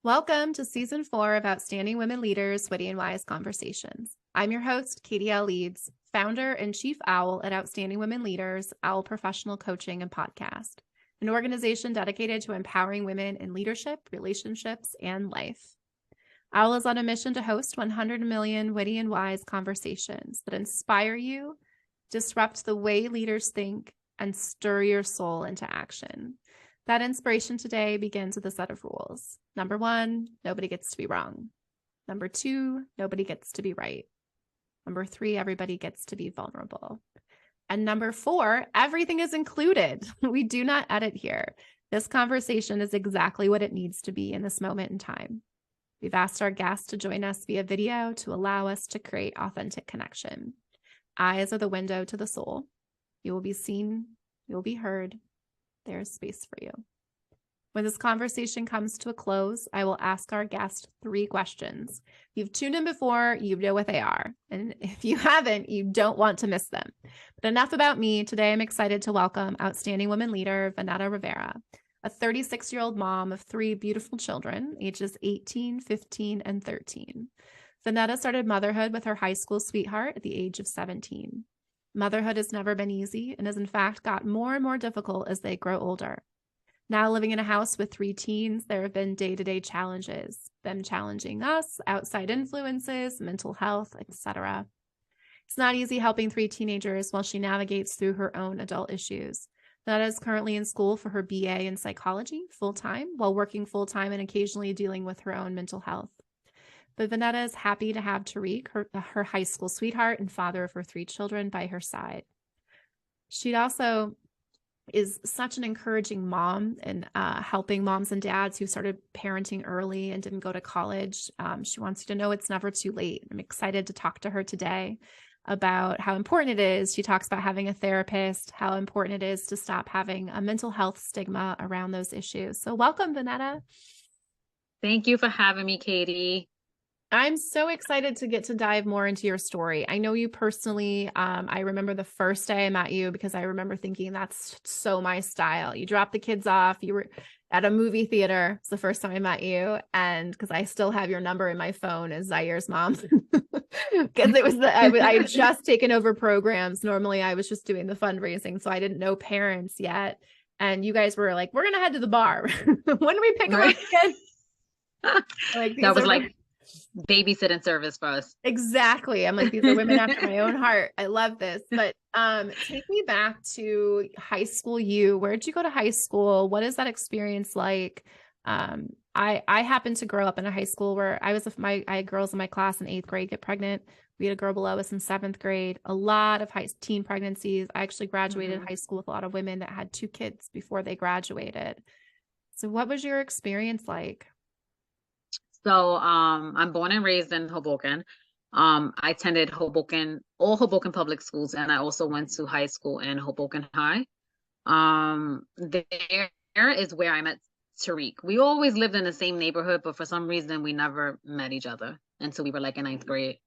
Welcome to Season 4 of Outstanding Women Leaders, Witty and Wise Conversations. I'm your host, Katie L. Leeds, founder and chief owl at Outstanding Women Leaders, Owl Professional Coaching and Podcast, an organization dedicated to empowering women in leadership, relationships, and life. Owl is on a mission to host 100 million witty and wise conversations that inspire you, disrupt the way leaders think, and stir your soul into action. That inspiration today begins with a set of rules. Number 1, nobody gets to be wrong. Number 2, nobody gets to be right. Number 3, everybody gets to be vulnerable. And number 4, everything is included. We do not edit here. This conversation is exactly what it needs to be in this moment in time. We've asked our guests to join us via video to allow us to create authentic connection. Eyes are the window to the soul. You will be seen, you will be heard. There's space for you. When this conversation comes to a close, I will ask our guest 3 questions. If you've tuned in before, you know what they are. And if you haven't, you don't want to miss them. But enough about me. Today, I'm excited to welcome outstanding women leader, Vanetta Rivera, a 36-year-old mom of 3 beautiful children, ages 18, 15, and 13. Vanetta started motherhood with her high school sweetheart at the age of 17. Motherhood has never been easy and has in fact got more and more difficult as they grow older. Now living in a house with 3 teens, there have been day-to-day challenges, them challenging us, outside influences, mental health, etc. It's not easy helping 3 teenagers while she navigates through her own adult issues. Vanetta is currently in school for her BA in psychology full-time, while working full-time and occasionally dealing with her own mental health. But Vanetta is happy to have Tariq, her high school sweetheart and father of her 3 children, by her side. She also is such an encouraging mom and helping moms and dads who started parenting early and didn't go to college. She wants you to know it's never too late. I'm excited to talk to her today about how important it is. She talks about having a therapist, how important it is to stop having a mental health stigma around those issues. So welcome, Vanetta. Thank you for having me, Katie. I'm so excited to get to dive more into your story. I know you personally. I remember the first day I met you because I remember thinking that's so my style. You dropped the kids off. You were at a movie theater. It's the first time I met you. And because I still have your number in my phone as Zaire's mom. Because it was I had just taken over programs. Normally I was just doing the fundraising. So I didn't know parents yet. And you guys were like, we're going to head to the bar. When do we pick them up again? That was like babysitting service for us. Exactly. I'm like, these are women after my own heart. I love this. But take me back to high school. Where'd you go to high school? What is that experience like? I happened to grow up in a high school where I had girls in my class in 8th grade get pregnant. We had a girl below us in 7th grade, a lot of teen pregnancies. I actually graduated high school with a lot of women that had 2 kids before they graduated. So what was your experience like? So I'm born and raised in Hoboken. I attended all Hoboken public schools, and I also went to high school in Hoboken High. There is where I met Tariq. We always lived in the same neighborhood, but for some reason we never met each other until we were like in 9th grade.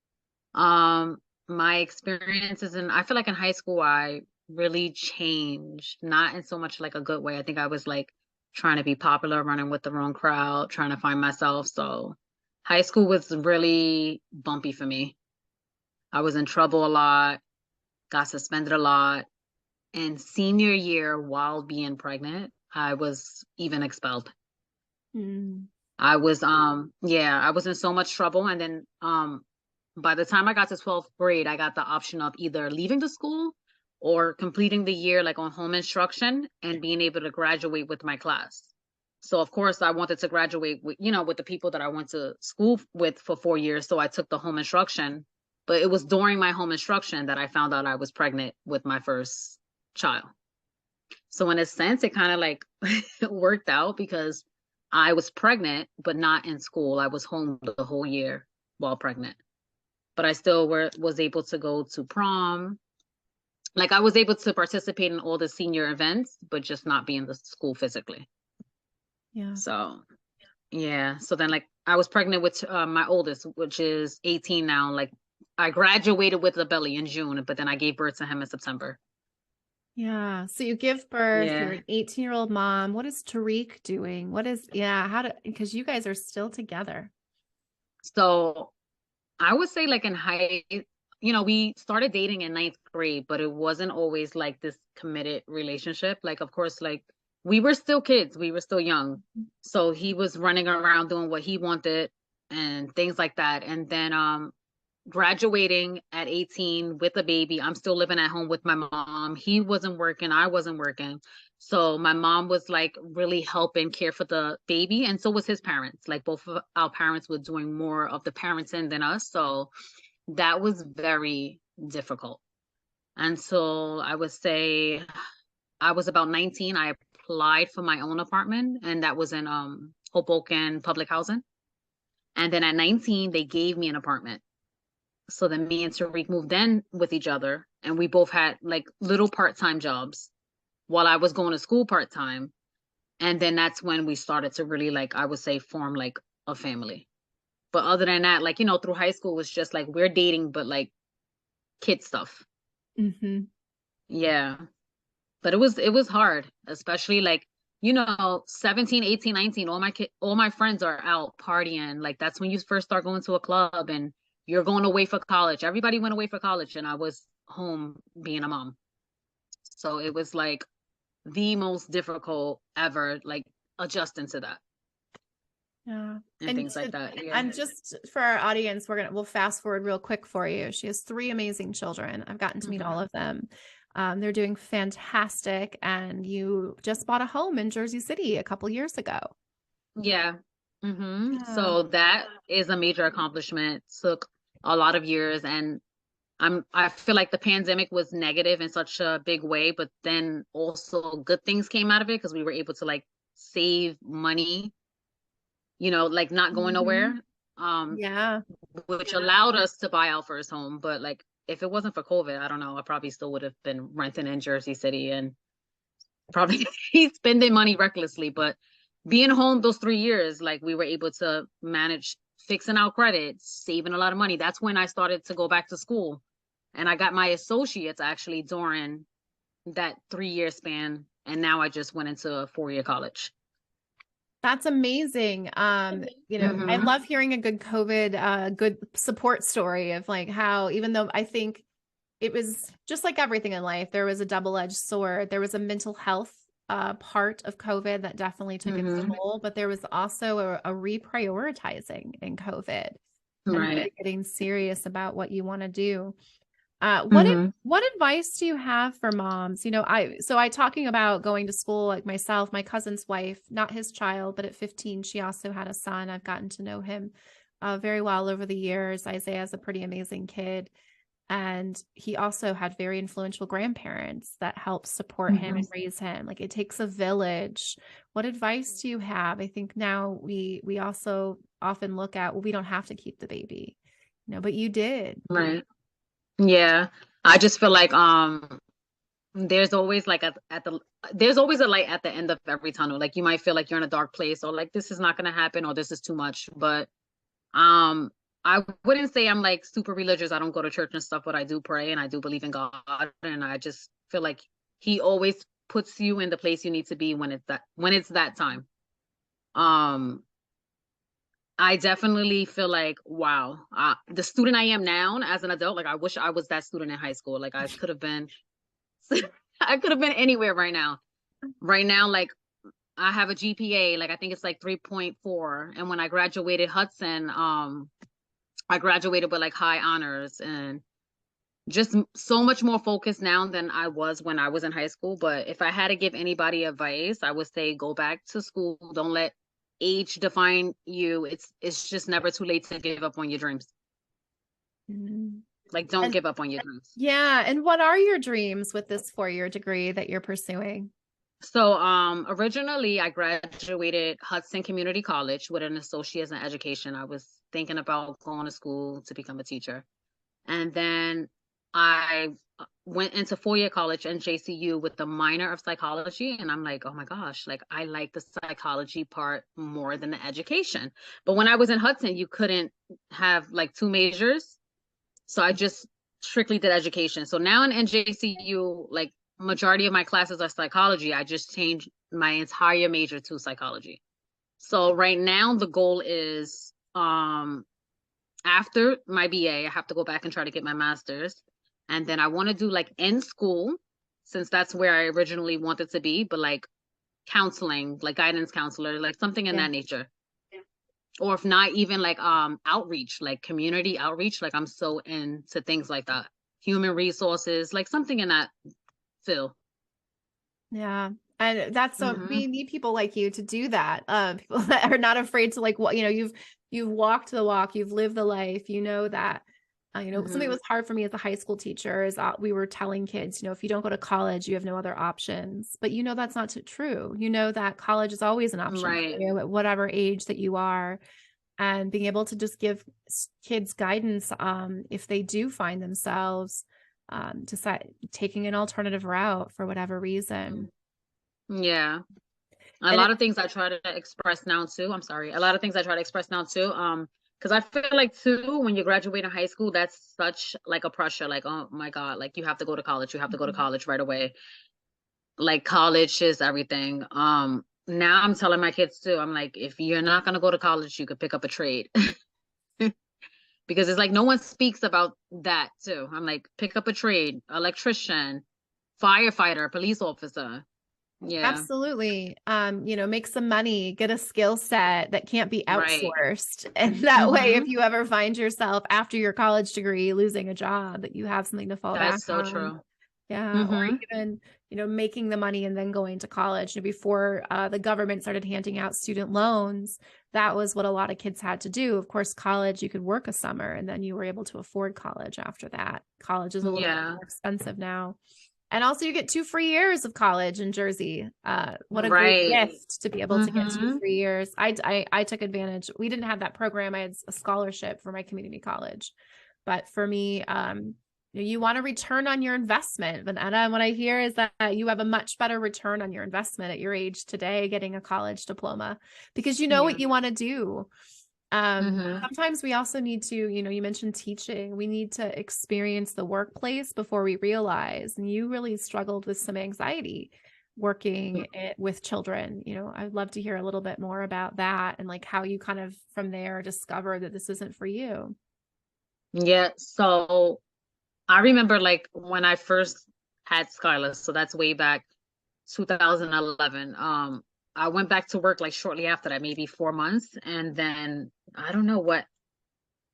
My experiences I feel like in high school I really changed, not in so much like a good way. I think I was like trying to be popular, running with the wrong crowd, trying to find myself. So high school was really bumpy for me. I was in trouble a lot, got suspended a lot. And senior year, while being pregnant, I was even expelled. I was in so much trouble. And then by the time I got to 12th grade, I got the option of either leaving the school or completing the year like on home instruction and being able to graduate with my class. So of course I wanted to graduate with the people that I went to school with for 4 years. So I took the home instruction, but it was during my home instruction that I found out I was pregnant with my first child. So in a sense, it kind of like worked out because I was pregnant, but not in school. I was home the whole year while pregnant, but I still was able to go to prom. Like I was able to participate in all the senior events, but just not be in the school physically. Yeah. So, yeah. So then like I was pregnant with my oldest, which is 18 now. Like I graduated with a belly in June, but then I gave birth to him in September. Yeah. So you give birth, you're Yeah. an 18-year-old mom. What is Tariq doing? Because you guys are still together. So I would say like in high, we started dating in ninth grade, but it wasn't always like this committed relationship. Like, of course, like we were still kids, we were still young. So he was running around doing what he wanted and things like that. And then graduating at 18 with a baby. I'm still living at home with my mom. He wasn't working, I wasn't working. So my mom was like really helping care for the baby, and so was his parents. Like both of our parents were doing more of the parenting than us. So that was very difficult. And so I would say I was about 19. I applied for my own apartment, and that was in Hoboken public housing. And then at 19, they gave me an apartment. So then me and Tariq moved in with each other, and we both had like little part-time jobs while I was going to school part-time. And then that's when we started to really, like, I would say, form like a family. But other than that, like, through high school was just like we're dating, but like kid stuff. Mm-hmm. Yeah. But it was hard, especially like, 17, 18, 19, all my friends are out partying. Like that's when you first start going to a club and you're going away for college. Everybody went away for college and I was home being a mom. So it was like the most difficult ever, like adjusting to that Yeah. and things like that. Yeah. And just for our audience, we'll fast forward real quick for you. She has 3 amazing children. I've gotten to meet all of them. They're doing fantastic. And you just bought a home in Jersey City a couple years ago. Yeah. Yeah. So that is a major accomplishment. Took a lot of years, and I feel like the pandemic was negative in such a big way, but then also good things came out of it because we were able to like save money, like not going Mhm. nowhere, Yeah. which allowed us to buy our first home. But like if it wasn't for COVID, I don't know, I probably still would have been renting in Jersey City and probably spending money recklessly. But being home those 3 years, like we were able to manage fixing our credit, saving a lot of money. That's when I started to go back to school. And I got my associates actually during that 3 year span. And now I just went into a 4 year college. That's amazing. I Mm-hmm. love hearing a good COVID, good support story of like how, even though I think it was just like everything in life, there was a double-edged sword. There was a mental health part of COVID that definitely took its Mm-hmm. toll, but there was also a reprioritizing in COVID and Right. really getting serious about what you want to do. Mm-hmm. What advice do you have for moms? I talking about going to school, like myself, my cousin's wife, not his child, but at 15, she also had a son. I've gotten to know him very well over the years. Isaiah's a pretty amazing kid. And he also had very influential grandparents that helped support him Mm-hmm. and raise him. Like it takes a village. What advice do you have? I think now we also often look at, well, we don't have to keep the baby, but you did. Right. Yeah. I just feel like there's always like there's always a light at the end of every tunnel. Like you might feel like you're in a dark place or like this is not gonna happen or this is too much. But um I wouldn't say I'm like super religious. I don't go to church and stuff, but I do pray and I do believe in God. And I just feel like he always puts you in the place you need to be when it's that time. Um I definitely feel like, wow, the student I am now as an adult, like I wish I was that student in high school. Like I could have been I could have been anywhere right now. Right now, like I have a GPA, like I think it's like 3.4. And when I graduated Hudson, I graduated with like high honors and just so much more focused now than I was when I was in high school. But if I had to give anybody advice, I would say go back to school. Don't let age define you. It's just never too late to give up on your dreams. Mhm. Like don't And give up on your dreams. yeah, and what are your dreams with this 4-year degree that you're pursuing? So originally I graduated Hudson Community College with an associate's in education. I was thinking about going to school to become a teacher. And then I went into 4 year college and JCU with the minor of psychology. And I'm like, oh my gosh, like I like the psychology part more than the education. But when I was in Hudson, you couldn't have like two majors. So I just strictly did education. So now in NJCU, like majority of my classes are psychology. I just changed my entire major to psychology. So right now the goal is after my BA, I have to go back and try to get my master's. And then I want to do like in school, since that's where I originally wanted to be, but like counseling, like guidance counselor, like something in Yeah. that nature. Or if not, even like outreach, like community outreach. Like I'm so into things like that. Human resources, like something in that field. Yeah. And that's so Mm-hmm. we need people like you to do that. People that are not afraid to like what you've walked the walk, you've lived the life, you know that something that Mm-hmm. was hard for me as a high school teacher is we were telling kids, if you don't go to college, you have no other options. But that's not true. You know that college is always an option for Right. you at whatever age that you are. And being able to just give kids guidance if they do find themselves taking an alternative route for whatever reason. Yeah. A And lot of things I try to express now too. I'm sorry. A lot of things I try to express now too. Because I feel like too, when you graduate in high school, that's such like a pressure. Like, oh my God, like you have to go to college. You have to go to college right away. Like college is everything. Now I'm telling my kids too. I'm like, if you're not gonna go to college, you could pick up a trade. Because it's like no one speaks about that too. I'm like, pick up a trade, electrician, firefighter, police officer. Yeah. absolutely. Make some money, get a skill set that can't be Right. outsourced. And that way, if Mm-hmm. you ever find yourself after your college degree losing a job, that you have something to fall back That's so on. true. Yeah. Or Mm-hmm. even, making the money and then going to college. Before the government started handing out student loans, that was what a lot of kids had to do. Of course, college, you could work a summer and then you were able to afford college after that. College is a little bit Yeah. more expensive now. And also you get 2 free years of college in Jersey. What a great Right. gift to be able to get two Mm-hmm. free years. I took advantage. We didn't have that program. I had a scholarship for my community college. But for me, you want to return on your investment. Vanetta, and what I hear is that you have a much better return on your investment at your age today, getting a college diploma, because you know Yeah. what you want to do. Mm-hmm. Sometimes we also need to, you mentioned teaching. We need to experience the workplace before we realize. And you really struggled with some anxiety working with children. I'd love to hear a little bit more about that and like how you kind of from there discover that this isn't for you. Yeah. So I remember like when I first had Skylar, so that's way back 2011. I went back to work like shortly after that, maybe 4 months. And then I don't know what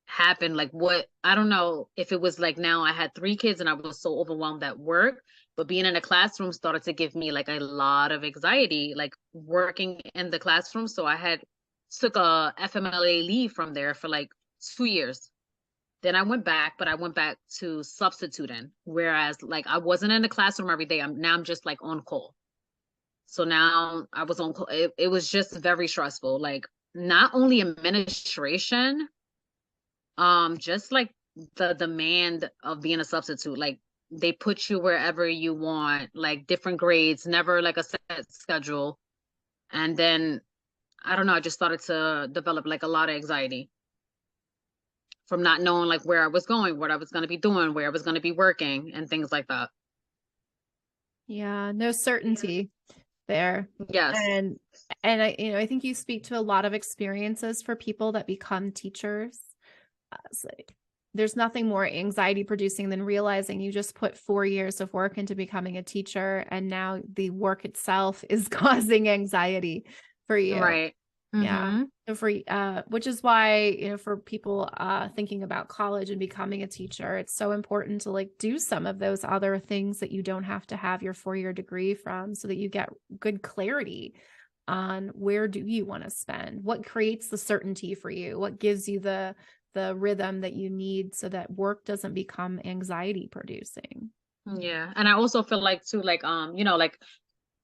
happened. Like what, I don't know if it was like now I had 3 kids and I was so overwhelmed at work, but being in a classroom started to give me like a lot of anxiety, like working in the classroom. So I had took a FMLA leave from there for like 2 years. Then I went back, but I went back to substituting. Whereas like I wasn't in the classroom every day. I'm just like on call. So now I was on call. It was just very stressful. Like not only administration, just like the demand of being a substitute. Like they put you wherever you want, like different grades, never like a set schedule. And then I don't know, I just started to develop like a lot of anxiety from not knowing like where I was going, what I was going to be doing, where I was going to be working, and things like that. Yeah, no certainty there. Yes. And I think you speak to a lot of experiences for people that become teachers. It's like there's nothing more anxiety producing than realizing you just put 4 years of work into becoming a teacher and now the work itself is causing anxiety for you. Right. Yeah. Mm-hmm. So which is why, for people thinking about college and becoming a teacher, it's so important to like do some of those other things that you don't have to have your 4-year degree from, so that you get good clarity on where do you want to spend, what creates the certainty for you, what gives you the rhythm that you need so that work doesn't become anxiety producing. Yeah. And I also feel like too, like like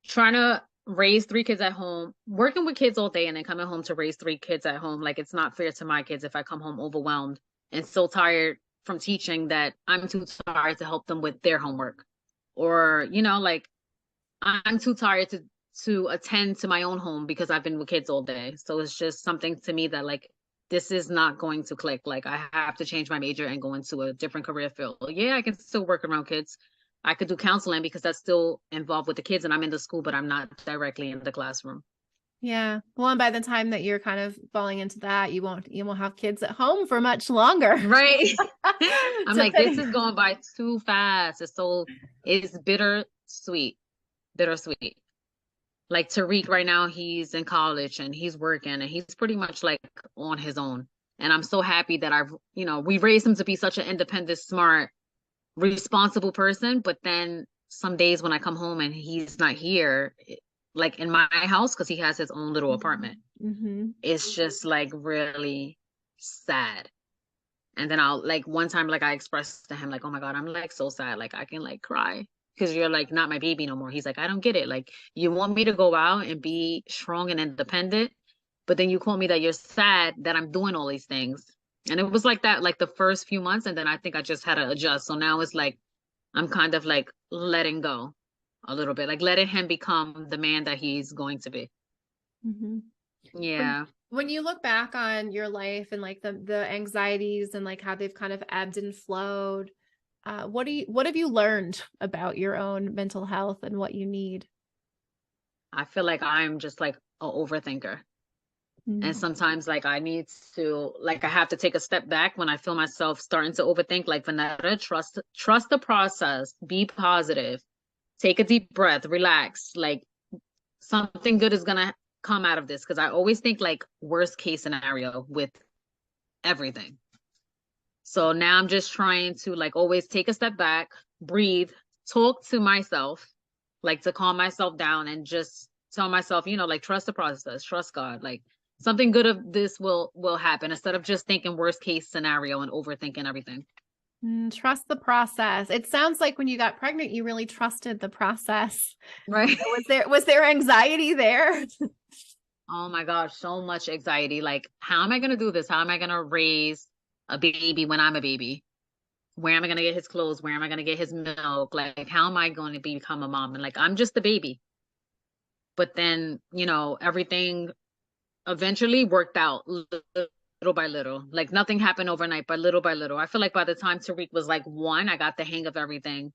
trying to raise 3 kids at home, working with kids all day and then coming home to raise 3 kids at home. Like it's not fair to my kids if I come home overwhelmed and so tired from teaching that I'm too tired to help them with their homework. Or, like I'm too tired to attend to my own home because I've been with kids all day. So it's just something to me that like this is not going to click. Like I have to change my major and go into a different career field. Yeah, I can still work around kids, I could do counseling because that's still involved with the kids and I'm in the school, but I'm not directly in the classroom. Yeah. Well, and by the time that you're kind of falling into that, you won't have kids at home for much longer. Right. I'm like, this Depending. is going by too fast. It's bittersweet. Bittersweet. Like Tariq right now, he's in college and he's working and he's pretty much like on his own. And I'm so happy that we raised him to be such an independent, smart, responsible person. But then some days when I come home and he's not here, like in my house, because he has his own little apartment, it's just like really sad. And then I'll like one time, like I expressed to him, like, oh my God, I'm like so sad. Like I can like cry because you're like not my baby no more. He's like, I don't get it. Like you want me to go out and be strong and independent, but then you call me that you're sad that I'm doing all these things. And it was like that, like the first few months. And then I think I just had to adjust. So now it's like, I'm kind of like letting go a little bit, like letting him become the man that he's going to be. Yeah. When you look back on your life and like the anxieties and like how they've kind of ebbed and flowed, what have you learned about your own mental health and what you need? I feel like I'm just like an overthinker. And sometimes like I have to take a step back when I feel myself starting to overthink, like Vanetta, trust the process, be positive, take a deep breath, relax. Like something good is gonna come out of this. Cause I always think like worst case scenario with everything. So now I'm just trying to like always take a step back, breathe, talk to myself, like to calm myself down and just tell myself, like trust the process, trust God, like something good of this will happen instead of just thinking worst case scenario and overthinking everything. Trust the process. It sounds like when you got pregnant, you really trusted the process. Right. Was there anxiety there? Oh my gosh, so much anxiety. Like, how am I going to do this? How am I going to raise a baby when I'm a baby? Where am I going to get his clothes? Where am I going to get his milk? Like, how am I going to become a mom? And like, I'm just a baby. But then, everything eventually worked out little by little. Like nothing happened overnight, but little by little. I feel like by the time Tariq was like 1, I got the hang of everything.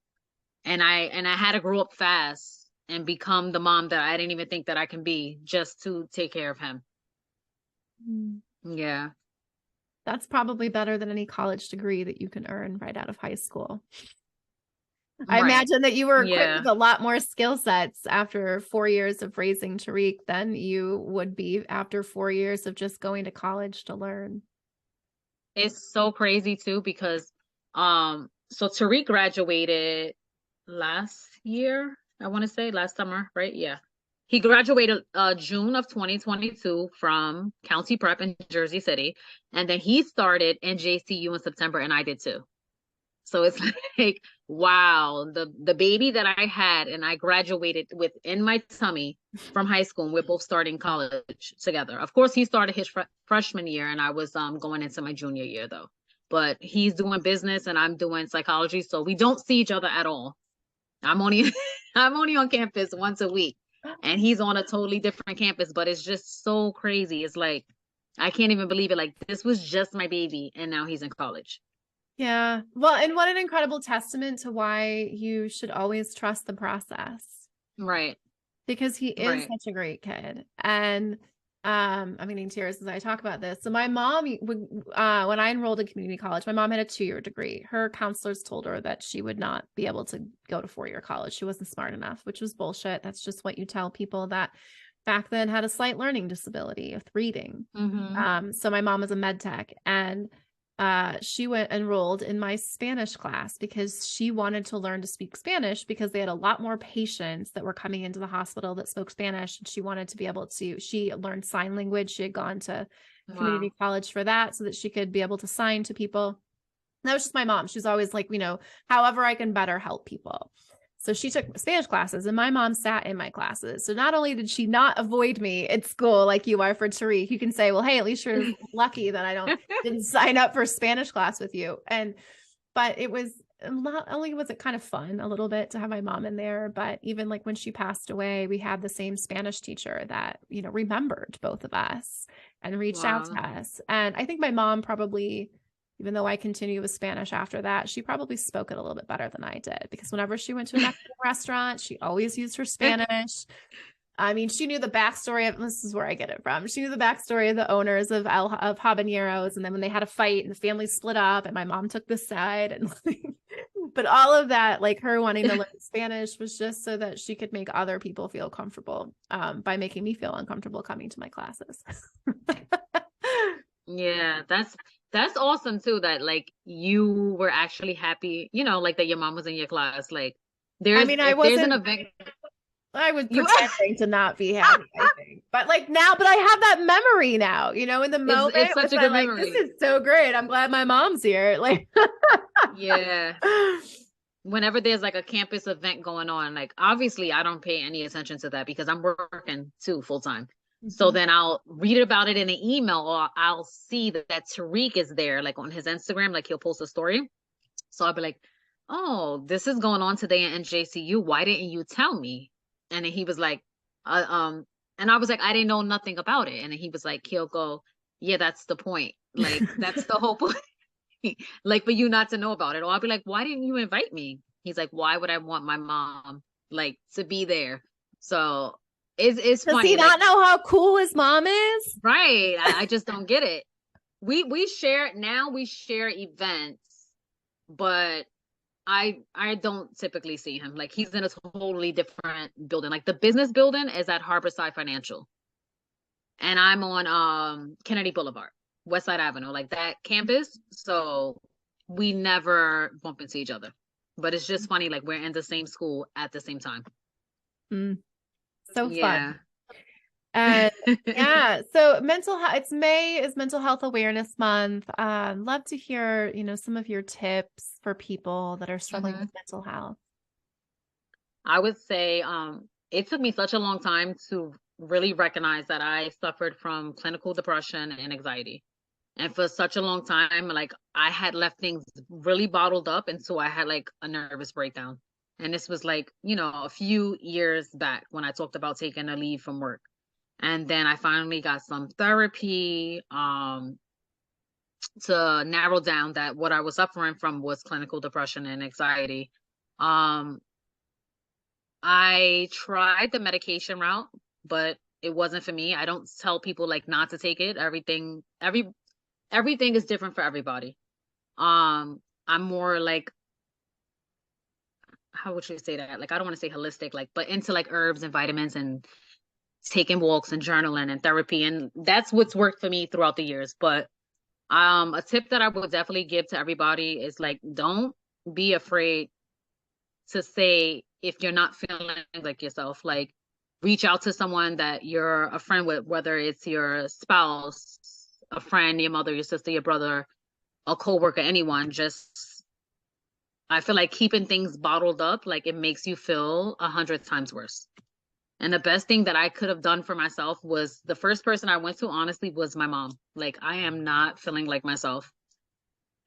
And I had to grow up fast and become the mom that I didn't even think that I can be just to take care of him. Yeah. That's probably better than any college degree that you can earn right out of high school. I imagine that you were equipped with a lot more skill sets after 4 years of raising Tariq than you would be after 4 years of just going to college to learn. It's so crazy too, because so Tariq graduated last year, I want to say last summer, right? Yeah. He graduated June of 2022 from County Prep in Jersey City. And then he started NJCU in September, and I did too. So it's like, wow, the baby that I had and I graduated with in my tummy from high school, and we're both starting college together. Of course, he started his freshman year, and I was going into my junior year though. But he's doing business and I'm doing psychology, so we don't see each other at all. I'm only on campus once a week, and he's on a totally different campus. But it's just so crazy. It's like I can't even believe it. Like this was just my baby, and now he's in college. Yeah. Well, and what an incredible testament to why you should always trust the process. Right. Because he is such a great kid. And I'm getting tears as I talk about this. So my mom, when I enrolled in community college, my mom had a 2-year degree. Her counselors told her that she would not be able to go to 4-year college. She wasn't smart enough, which was bullshit. That's just what you tell people that back then had a slight learning disability with reading. So my mom was a med tech, and she enrolled in my Spanish class because she wanted to learn to speak Spanish because they had a lot more patients that were coming into the hospital that spoke Spanish. And she wanted to be able to, she learned sign language. She had gone to community college for that so that she could be able to sign to people. That was just my mom. She's always like, however I can better help people. So she took Spanish classes, and my mom sat in my classes. So not only did she not avoid me at school like you are for Tariq, you can say, well, hey, at least you're lucky that I didn't sign up for Spanish class with you. But it was not only was it kind of fun a little bit to have my mom in there, but even like when she passed away, we had the same Spanish teacher that, remembered both of us and reached out to us. And I think my mom probably even though I continued with Spanish after that, she probably spoke it a little bit better than I did, because whenever she went to a Mexican restaurant, she always used her Spanish. I mean, she knew the backstory of, this is where I get it from. She knew the backstory of the owners of Habaneros. And then when they had a fight and the family split up and my mom took the side, and but all of that, like her wanting to learn Spanish was just so that she could make other people feel comfortable, by making me feel uncomfortable coming to my classes. Yeah, that's awesome too, that like you were actually happy, you know, like that your mom was in your class. Like I mean, if there's an event, I was you pretending to not be happy, I think. But like now, but I have that memory now, you know, in the moment, it's such a good like, memory. this is so great. I'm glad my mom's here. Like, Yeah. Whenever there's like a campus event going on, like obviously I don't pay any attention to that because I'm working too full time. So then I'll read about it in an email, or I'll see that Tariq is there, like on his Instagram, like he'll post a story. So I'll be like, oh, this is going on today in NJCU. Why didn't you tell me? And then he was like, and I was like, I didn't know nothing about it. And then he was like, he'll go, yeah, that's the point. Like, that's the whole point. Like, for you not to know about it. Or I'll be like, why didn't you invite me? He's like, why would I want my mom like to be there? So it's does funny. he not know how cool his mom is? Right. I just don't get it. We share events, but I don't typically see him. Like he's in a totally different building. Like the business building is at Harborside Financial. And I'm on Kennedy Boulevard, West Side Avenue, like that campus. So we never bump into each other. But it's just funny, like we're in the same school at the same time. So Yeah. fun. And yeah, so mental health, it's May is Mental Health Awareness Month. Love to hear, you know, some of your tips for people that are struggling with mental health. I would say it took me such a long time to really recognize that I suffered from clinical depression and anxiety. And for such a long time, like I had left things really bottled up until I had like a nervous breakdown. And this was like, you know, a few years back when I talked about taking a leave from work. And then I finally got some therapy to narrow down that what I was suffering from was clinical depression and anxiety. Um, I tried the medication route, but it wasn't for me. I don't tell people like not to take it. Everything is different for everybody. I'm more like, how would you say that? Like I don't want to say holistic, like, but into like herbs and vitamins and taking walks and journaling and therapy, and that's what's worked for me throughout the years. But a tip that I would definitely give to everybody is like, don't be afraid to say if you're not feeling like yourself. Like reach out to someone that you're a friend with, whether it's your spouse, a friend, your mother, your sister, your brother, a coworker, anyone. Just I feel like keeping things bottled up, like it makes you feel 100 times worse. And the best thing that I could have done for myself was the first person I went to, honestly, was my mom. Like, I am not feeling like myself.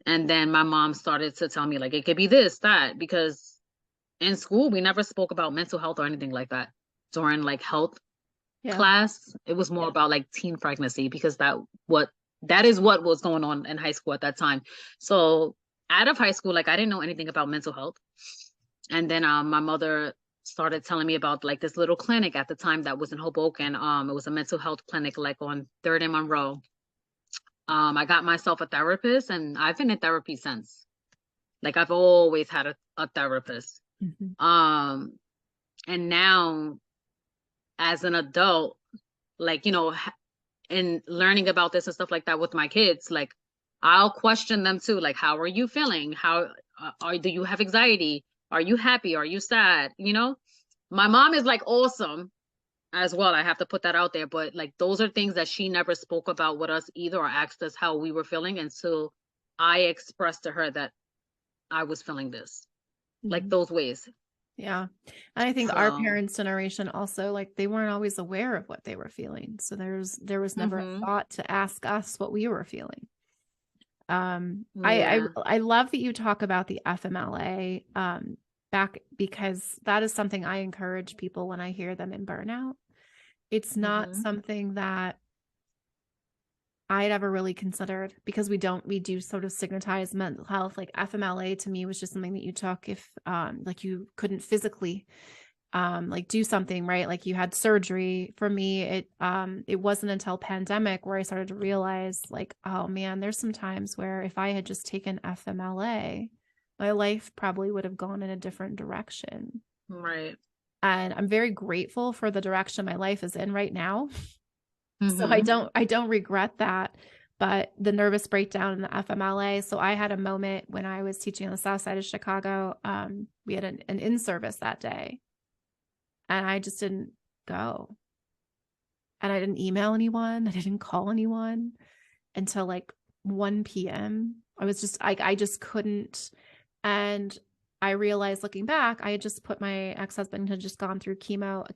And then my mom started to tell me, like, it could be this, that, because in school, we never spoke about mental health or anything like that during like health class. It was more about like teen pregnancy because that is what was going on in high school at that time. So out of high school, like I didn't know anything about mental health. And then my mother started telling me about like this little clinic at the time that was in Hoboken. It was a mental health clinic like on 3rd and Monroe. I got myself a therapist and I've been in therapy since. Like I've always had a therapist. And now as an adult, like, you know, and learning about this and stuff like that with my kids, like I'll question them too. Like, how are you feeling? How do you have anxiety? Are you happy? Are you sad? You know, my mom is like awesome as well. I have to put that out there. But like, those are things that she never spoke about with us either or asked us how we were feeling until I expressed to her that I was feeling this, like those ways. Yeah. And I think our parents' generation also, like they weren't always aware of what they were feeling. So there was never a thought to ask us what we were feeling. I love that you talk about the FMLA back, because that is something I encourage people when I hear them in burnout. It's not something that I'd ever really considered, because we do sort of stigmatize mental health. Like FMLA to me was just something that you took if like you couldn't physically like do something, right? Like you had surgery. For me, it wasn't until pandemic where I started to realize like, oh man, there's some times where if I had just taken FMLA, my life probably would have gone in a different direction. Right. And I'm very grateful for the direction my life is in right now. So Mm-hmm. I don't regret that. But the nervous breakdown in the FMLA. So I had a moment when I was teaching on the south side of Chicago. We had an in-service that day, and I just didn't go. And I didn't email anyone. I didn't call anyone until like 1 p.m. I just couldn't. And I realized looking back, I had just put my ex-husband had just gone through chemo,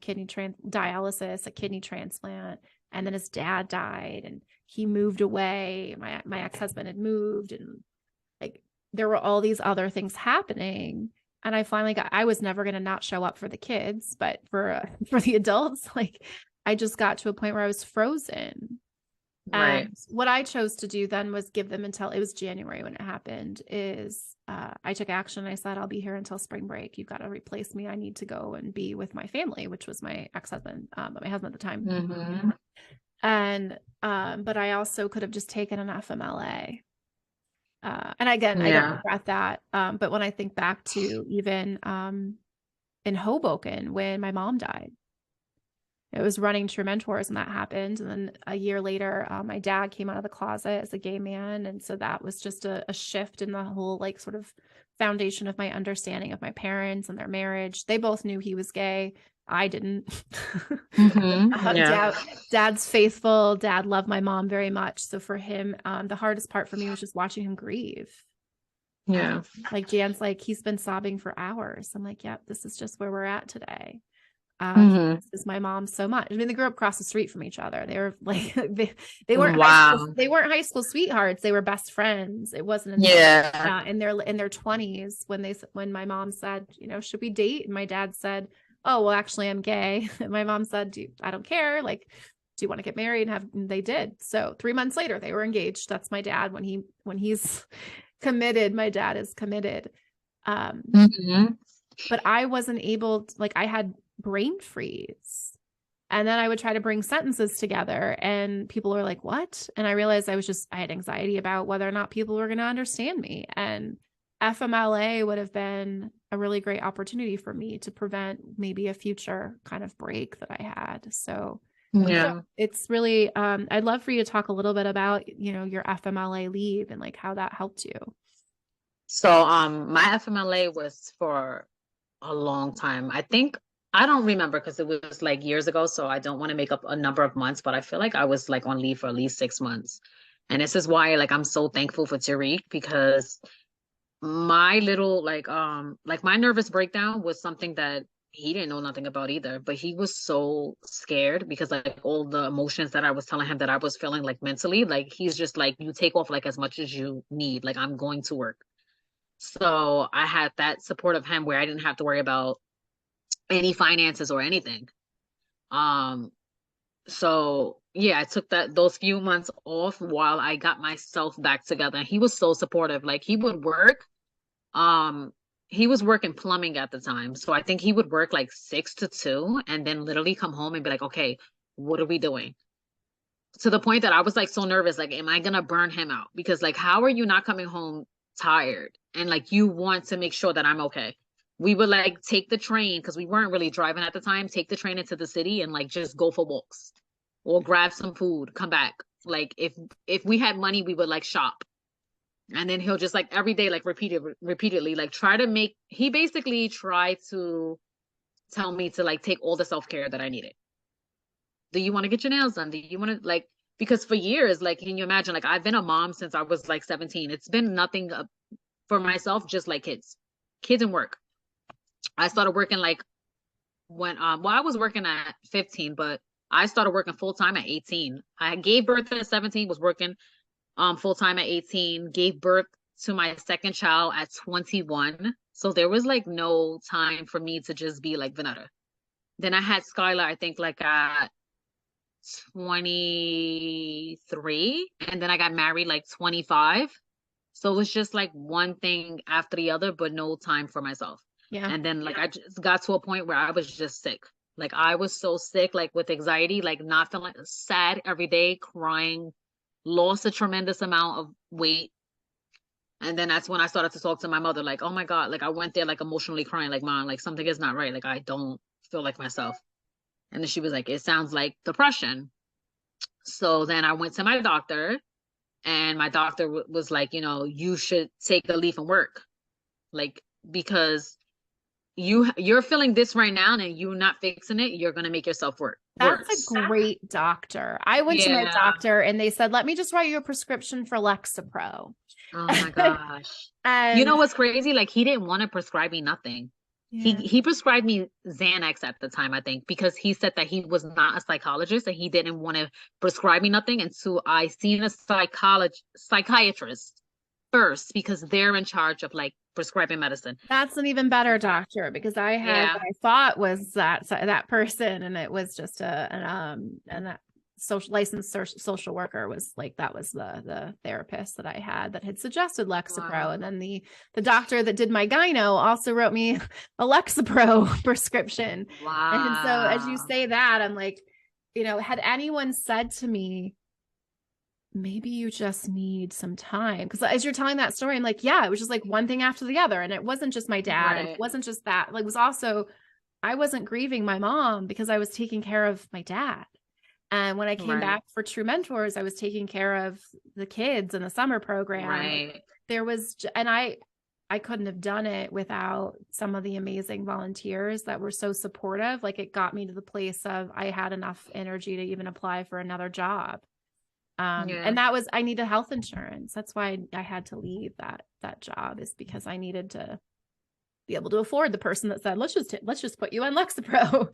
dialysis, a kidney transplant, and then his dad died and he moved away. My ex-husband had moved, and like there were all these other things happening. And I finally I was never going to not show up for the kids, but for the adults, like I just got to a point where I was frozen. Right. And what I chose to do then was give them until it was January when it happened. I took action. I said, I'll be here until spring break. You've got to replace me. I need to go and be with my family, which was my ex-husband, but my husband at the time. Mm-hmm. And but I also could have just taken an FMLA. And again, I don't Yeah. regret that. But when I think back to even in Hoboken when my mom died, it was running True Mentors when that happened. And then a year later, my dad came out of the closet as a gay man. And so that was just a shift in the whole like sort of foundation of my understanding of my parents and their marriage. They both knew he was gay. I didn't. Mm-hmm. Yeah. Dad's faithful. Dad loved my mom very much. So for him, the hardest part for me was just watching him grieve. Yeah. Like Jan's like, he's been sobbing for hours. I'm like, yep, this is just where we're at today. He Mm-hmm. misses my mom so much. I mean, they grew up across the street from each other. They were like Wow. they weren't high school sweethearts. They were best friends. It wasn't until Yeah. in their 20s when my mom said, you know, should we date? And my dad said, oh, well, actually, I'm gay. And my mom said, I don't care. Like, do you want to get married? And they did. So 3 months later, they were engaged. That's my dad. When he's committed, my dad is committed. Mm-hmm. But I wasn't able to, like, I had brain freeze. And then I would try to bring sentences together and people were like, what? And I realized I had anxiety about whether or not people were going to understand me. And FMLA would have been a really great opportunity for me to prevent maybe a future kind of break that I had. So Yeah. it's really, I'd love for you to talk a little bit about, you know, your FMLA leave and like how that helped you. So my FMLA was for a long time. I don't remember because it was like years ago, so I don't want to make up a number of months, but I feel like I was like on leave for at least 6 months. And this is why like I'm so thankful for Tariq, because my little like my nervous breakdown was something that he didn't know nothing about either, but he was so scared because like all the emotions that I was telling him that I was feeling like mentally, like he's just like, you take off like as much as you need, like I'm going to work. So I had that support of him where I didn't have to worry about any finances or anything. Um, so yeah, I took those few months off while I got myself back together. And he was so supportive. Like he would work. Um, he was working plumbing at the time. So I think he would work like 6 to 2 and then literally come home and be like, okay, what are we doing? To the point that I was like so nervous, like, am I gonna burn him out? Because like, how are you not coming home tired? And like, you want to make sure that I'm okay. We would like take the train because we weren't really driving at the time, take the train into the city and like just go for walks or grab some food, come back. Like if we had money, we would like shop. And then he'll just like every day, like repeatedly, like try to make, he basically tried to tell me to like take all the self-care that I needed. Do you want to get your nails done? Do you want to like, because for years, like, can you imagine, like, I've been a mom since I was like 17. It's been nothing for myself, just like kids and work. I started working like well, I was working at 15, but I started working full time at 18. I gave birth at 17, was working full time at 18, gave birth to my second child at 21. So there was like no time for me to just be like Vanetta. Then I had Skylar, I think like at 23 23, and then I got married like 25. So it was just like one thing after the other, but no time for myself. Yeah. And then like I just got to a point where I was just sick. Like I was so sick, like with anxiety, like not feeling sad every day, crying, lost a tremendous amount of weight. And then that's when I started to talk to my mother, like, oh my God, like I went there like emotionally crying, like, Mom, like something is not right. Like I don't feel like myself. And then she was like, it sounds like depression. So then I went to my doctor, and my doctor was like, you should take a leave from work. Like, because you're feeling this right now and you're not fixing it, you're going to make yourself That's worse. a great doctor. I went to my doctor and they said, let me just write you a prescription for Lexapro. Oh my gosh. And you know what's crazy? Like he didn't want to prescribe me nothing. yeah. He prescribed me Xanax at the time, I think, because he said that he was not a psychologist and he didn't want to prescribe me nothing. And so I seen a psychiatrist first, because they're in charge of like prescribing medicine. That's an even better doctor, because I had what I thought was that person, and it was just a licensed social worker was like, that was the therapist that I had suggested Lexapro. Wow. And then the doctor that did my gyno also wrote me a Lexapro prescription. Wow. And so as you say that, I'm like, had anyone said to me, maybe you just need some time, because as you're telling that story, I'm like, yeah, it was just like one thing after the other. And it wasn't just my dad. Right. And it wasn't just that. Like, it was also, I wasn't grieving my mom because I was taking care of my dad. And when I came back for True Mentors, I was taking care of the kids in the summer program. Right. There was, and I couldn't have done it without some of the amazing volunteers that were so supportive. Like, it got me to the place of, I had enough energy to even apply for another job. And that was, I needed health insurance. That's why I had to leave that job, is because I needed to be able to afford the person that said, let's just put you on Lexapro.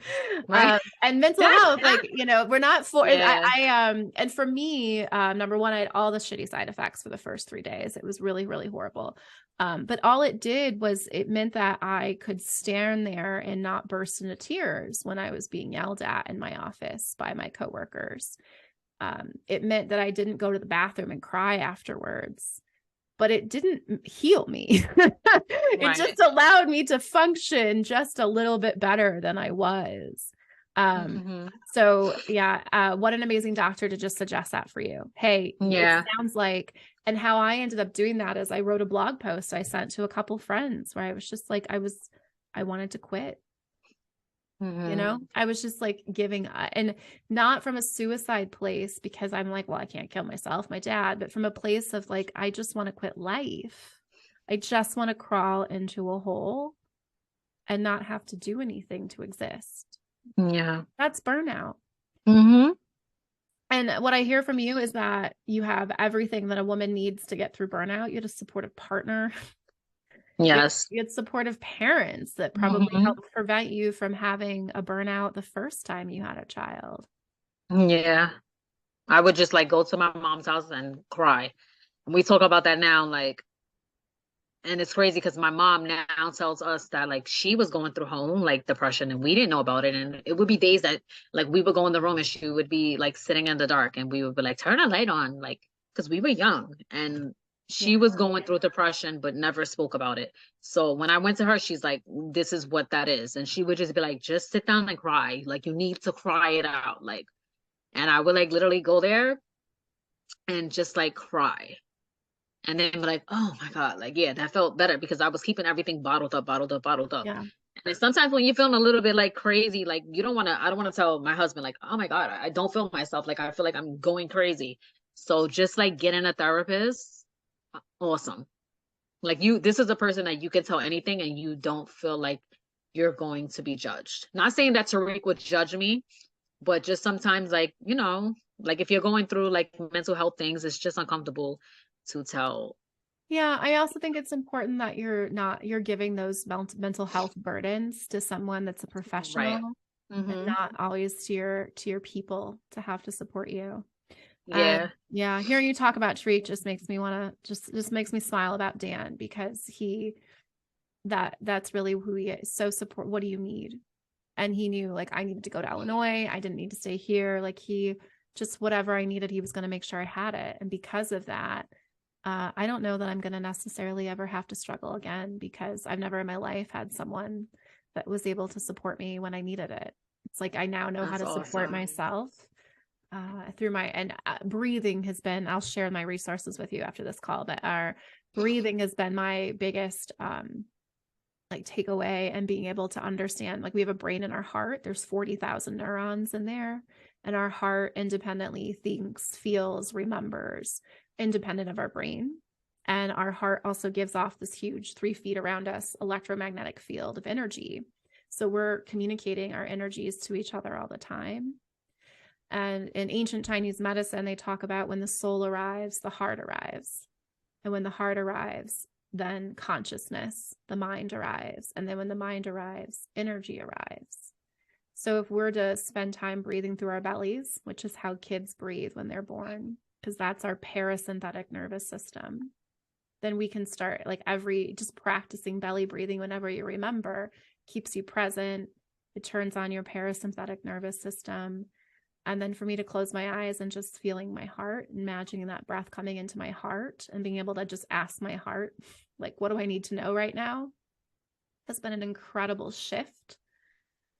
Right. And mental health, like, we're not for, and for me, number one, I had all the shitty side effects for the first 3 days. It was really, really horrible. But all it did was, it meant that I could stand there and not burst into tears when I was being yelled at in my office by my coworkers. It meant that I didn't go to the bathroom and cry afterwards, but it didn't heal me. It just allowed me to function just a little bit better than I was. So yeah, what an amazing doctor to just suggest that for you. Hey, it sounds like, and how I ended up doing that is I wrote a blog post I sent to a couple friends where I was just like, I wanted to quit. I was just like giving up, and not from a suicide place, because I'm like, well, I can't kill myself, my dad, but from a place of like, I just want to quit life. I just want to crawl into a hole and not have to do anything to exist. Yeah. That's burnout. And what I hear from you is that you have everything that a woman needs to get through burnout. You had a supportive partner. Yes. You had supportive parents that probably helped prevent you from having a burnout the first time you had a child. Yeah. I would just like go to my mom's house and cry. And we talk about that now, like, and it's crazy because my mom now tells us that like she was going through home like depression and we didn't know about it. And it would be days that like we would go in the room and she would be like sitting in the dark and we would be like, turn a light on, like, because we were young, and she was going through depression, but never spoke about it. So when I went to her, she's like, this is what that is. And she would just be like, just sit down and cry. Like, you need to cry it out. Like, and I would like literally go there and just like cry. And then be like, oh my God, like, yeah, that felt better because I was keeping everything bottled up. Yeah. And sometimes when you're feeling a little bit like crazy, like I don't want to tell my husband, like, oh my God, I don't feel myself. Like, I feel like I'm going crazy. So just like getting a therapist, awesome. Like, this is a person that you can tell anything and you don't feel like you're going to be judged. Not saying that Tariq would judge me, but just sometimes like, like if you're going through like mental health things, it's just uncomfortable to tell. Yeah. I also think it's important that you're giving those mental health burdens to someone that's a professional, and not always to your people to have to support you. Yeah. Hearing you talk about Tariq just makes me want to just makes me smile about Dan, because that's really who he is. So support. What do you need? And he knew, like, I needed to go to Illinois. I didn't need to stay here. Like, he just whatever I needed, he was going to make sure I had it. And because of that, I don't know that I'm going to necessarily ever have to struggle again, because I've never in my life had someone that was able to support me when I needed it. It's like I now know how to support myself through my, and breathing has been, I'll share my resources with you after this call, but our breathing has been my biggest like takeaway, and being able to understand, like we have a brain in our heart. There's 40,000 neurons in there, and our heart independently thinks, feels, remembers, independent of our brain. And our heart also gives off this huge 3 feet around us electromagnetic field of energy. So we're communicating our energies to each other all the time. And in ancient Chinese medicine, they talk about when the soul arrives, the heart arrives. And when the heart arrives, then consciousness, the mind arrives. And then when the mind arrives, energy arrives. So if we're to spend time breathing through our bellies, which is how kids breathe when they're born, because that's our parasympathetic nervous system, then we can start like just practicing belly breathing whenever you remember, keeps you present. It turns on your parasympathetic nervous system. And then for me to close my eyes and just feeling my heart, imagining that breath coming into my heart and being able to just ask my heart, like, what do I need to know right now? Has been an incredible shift,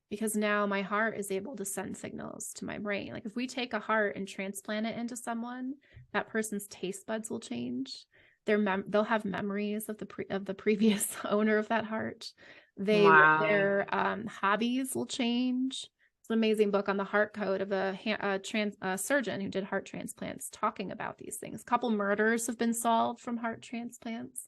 because now my heart is able to send signals to my brain. Like if we take a heart and transplant it into someone, that person's taste buds will change. They'll have memories of the previous owner of that heart. Their hobbies will change. It's an amazing book on the heart code of a surgeon who did heart transplants, talking about these things. A couple murders have been solved from heart transplants.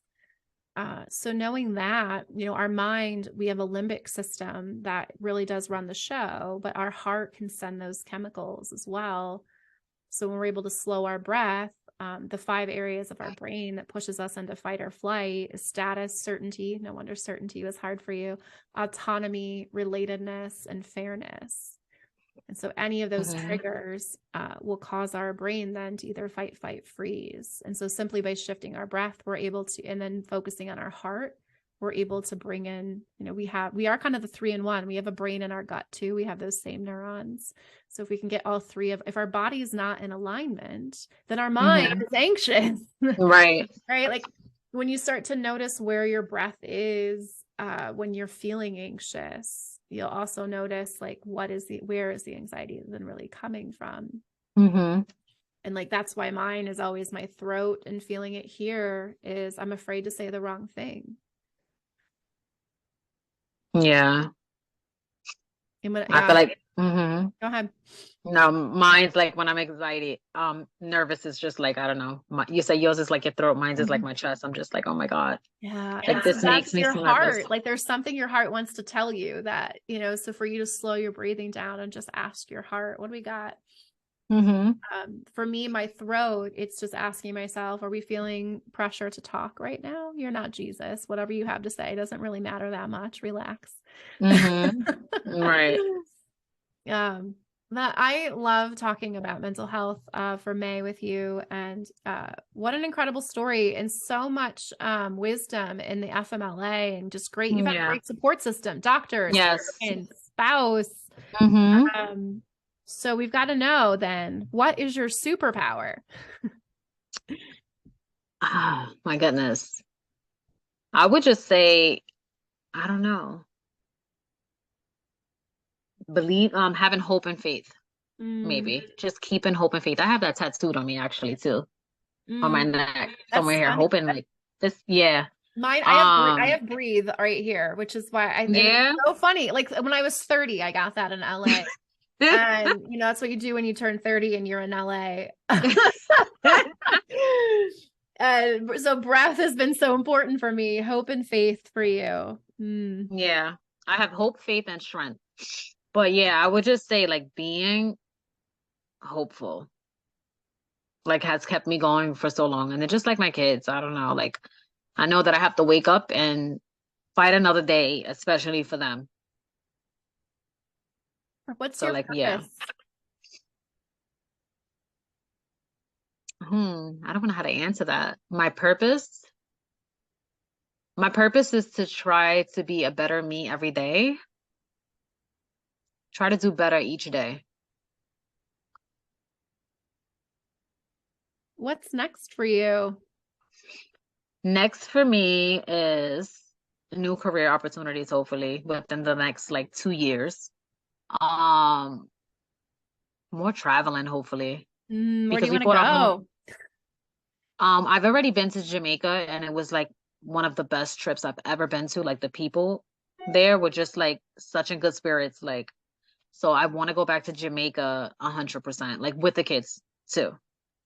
So knowing that, our mind, we have a limbic system that really does run the show, but our heart can send those chemicals as well. So when we're able to slow our breath, the 5 areas of our brain that pushes us into fight or flight is status, certainty. No wonder certainty was hard for you. Autonomy, relatedness, and fairness. And so any of those triggers will cause our brain then to either fight, freeze. And so simply by shifting our breath, we're able to, and then focusing on our heart, we're able to bring in, we are kind of the 3-in-1. We have a brain in our gut too. We have those same neurons. So if we can get all 3 if our body is not in alignment, then our mind is anxious. Right. Right. Like when you start to notice where your breath is, when you're feeling anxious, you'll also notice like, where is the anxiety then really coming from? And like, that's why mine is always my throat, and feeling it here is I'm afraid to say the wrong thing. Yeah. I feel like, Go ahead. No, mine's like when I'm nervous is just like, I don't know. You say yours is like your throat, mine's is like my chest. I'm just like, oh my God. Yeah. Like this makes me your so heart. nervous. Like there's something your heart wants to tell you that, so for you to slow your breathing down and just ask your heart, what do we got? For me, my throat, it's just asking myself, are we feeling pressure to talk right now? You're not Jesus. Whatever you have to say doesn't really matter that much. Relax. Right. That I love talking about mental health for May with you, and what an incredible story, and so much wisdom in the FMLA, and just great. You've had a great support system, doctors, and spouse. So we've got to know then, what is your superpower? Oh my goodness. I would just say, I don't know. Believe, having hope and faith. Maybe just keeping hope and faith. I have that tattooed on me actually too, on my neck somewhere here. Hoping like this. Yeah. Mine, I have breathe right here, which is why it's so funny. Like when I was 30, I got that in LA. And that's what you do when you turn 30 and you're in LA. So breath has been so important for me. Hope and faith for you. Yeah. I have hope, faith, and strength. But yeah, I would just say like being hopeful, like has kept me going for so long. And then just like my kids, I don't know, like I know that I have to wake up and fight another day, especially for them. What's your purpose? I don't know how to answer that. My purpose is to try to be a better me every day. Try to do better each day. What's next for you? Next for me is new career opportunities, hopefully within the next like 2 years. Um, More traveling, hopefully, Where do because you we want to bought a home. go? I've already been to Jamaica and it was like one of the best trips I've ever been to. Like the people there were just like such in good spirits. Like, so I want to go back to Jamaica 100%, like with the kids too.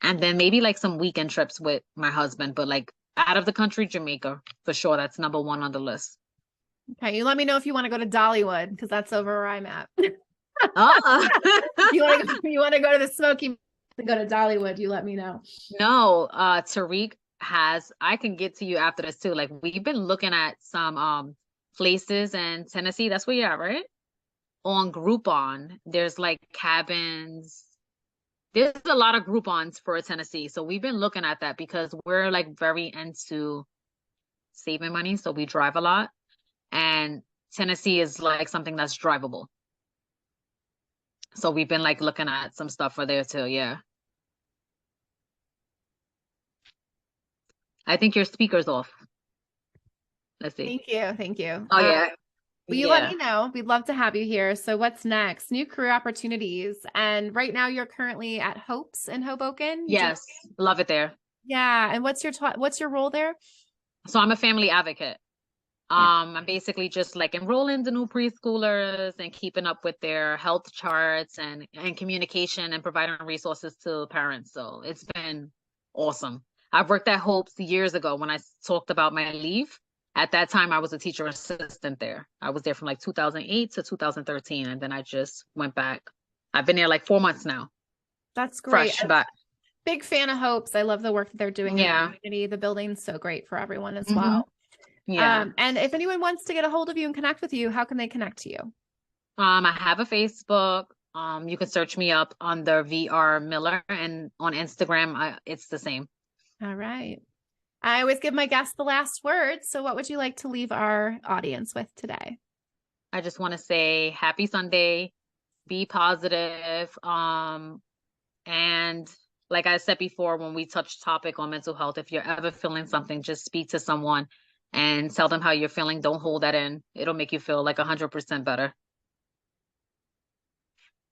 And then maybe like some weekend trips with my husband, but like out of the country, Jamaica for sure. That's number one on the list. Okay, you let me know if you want to go to Dollywood because that's over where I'm at. Oh, You want to go to the Smoky to go to Dollywood, you let me know. no, Tariq has, I can get to you after this too. Like we've been looking at some places in Tennessee. That's where you're at, right? On Groupon, there's like cabins. There's a lot of Groupons for Tennessee. So we've been looking at that because we're like very into saving money. So we drive a lot. And Tennessee is like something that's drivable. So we've been like looking at some stuff for there too. Yeah. I think your speaker's off. Let's see. Thank you. Thank you. Oh yeah. Well, you let Yeah. me know. We'd love to have you here. So what's next? New career opportunities. And right now you're currently at Hopes in Hoboken. Yes. Love it there. Yeah. And what's your role there? So I'm a family advocate. Yeah. I'm basically just like enrolling the new preschoolers and keeping up with their health charts and communication and providing resources to parents. So it's been awesome. I've worked at Hope's years ago when I talked about my leave. At that time, I was a teacher assistant there. I was there from like 2008 to 2013, and then I just went back. I've been there like 4 months now, That's great. fresh back. Big fan of Hopes. I love the work that they're doing in the Yeah. community. The building's so great for everyone as Mhm. well. Yeah. And if anyone wants to get a hold of you and connect with you, how can they connect to you? I have a Facebook. You can search me up under VR Miller, and on Instagram, it's the same. All right. I always give my guests the last word. So what would you like to leave our audience with today? I just want to say happy Sunday, be positive. And like I said before, when we touched topic on mental health, if you're ever feeling something, just speak to someone and tell them how you're feeling. Don't hold that in. It'll make you feel like 100% better.